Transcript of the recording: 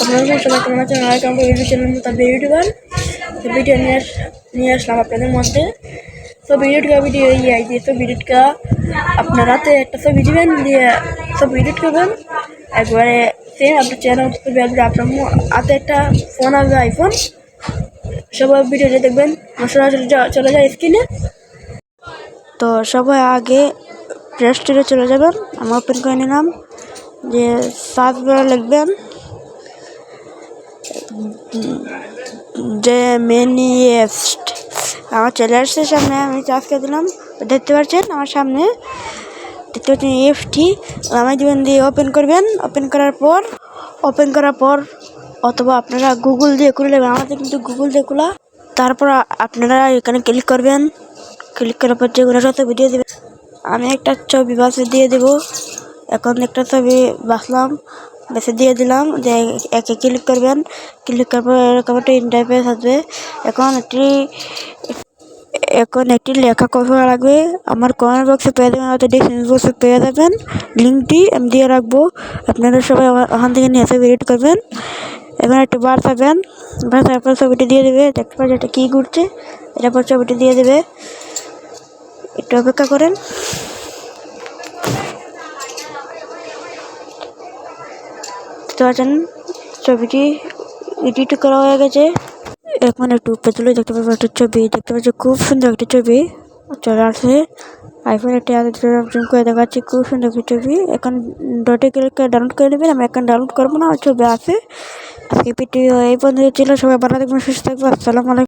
আপনারা সবাই কেমন আছেন? Welcome to YouTube channel Mutabbir YouTuber. তো ভিডিও নিয়ে আসলাম আপনাদের মধ্যে। তো ভিডিও এই তো ভিডিওটা আপনারা একটা ছবি দিবেন, দিয়ে সব এডিট করবেন একবারে সেম আপনার চ্যানেল ছবি আসবে। আপনার হাতে একটা ফোন আসবে, আইফোন। সবাই ভিডিওটা দেখবেন, সরাসরি চলে যায় স্ক্রিনে। তো সবাই আগে প্লে স্টোরে চলে যাবেন। আমি ওপেন করে নিলাম, যে সার্চ বারে লিখবেন যে মেনিয়েস্ট। আমার চলে আসছে সামনে, আমি চার্জ করে দিলাম। দেখতে পাচ্ছেন আমার সামনে, দেখতে পাচ্ছেন এফটি আমি দিবেন, দিয়ে ওপেন করবেন। ওপেন করার পর অথবা আপনারা গুগল দিয়ে খুলে নেবেন। আমাদের কিন্তু গুগল দিয়ে খোলা। তারপর আপনারা এখানে ক্লিক করবেন। ক্লিক করার পর যেগুলো সাথে ভিডিও দেবেন, আমি একটা ছবি বাসে দিয়ে দেব। এখন একটা ছবি বাসলাম, বেছে দিয়ে দিলাম, যে একে ক্লিক করবেন। ক্লিক করার পর এরকম একটা ইন্টারফেস আসবে। এখন একটি লেখা করা লাগবে। আমার কমেন্ট বক্সে পেয়ে যাবেন, হয়তো ডিসক্রিপশন বক্সে পেয়ে যাবেন। লিঙ্কটি আমি দিয়ে রাখবো, আপনারা সবাই ওখান থেকে নিয়ে এসে ভিজিট করবেন। এখন একটু বাড়াবেন, তারপর ছবিটি দিয়ে দেবে। দেখতে পাচ্ছি এটা কী ঘুরছে, এটার পর ছবিটি দিয়ে দেবে। একটু অপেক্ষা করেন। দেখতে পাচ্ছেন ছবিটি এডিট করা হয়ে গেছে। এখন একটু উপরে তুলে দেখতে পাচ্ছি একটা ছবি, দেখতে পাচ্ছি খুব সুন্দর একটা ছবি চলে আসছে। আইফোন একটি আগে জুম করে দেখাচ্ছি, খুব সুন্দর একটা ছবি। এখন ডটে ক্লিক করে ডাউনলোড করে নেবেন। আমি এখন ডাউনলোড করবো না, ছবি আছে। আজকে ভিডিও এই পর্যন্ত ছিল। সবাই ভালো থাকবেন, সুস্থ থাকবেন। আসসালামু আলাইকুম।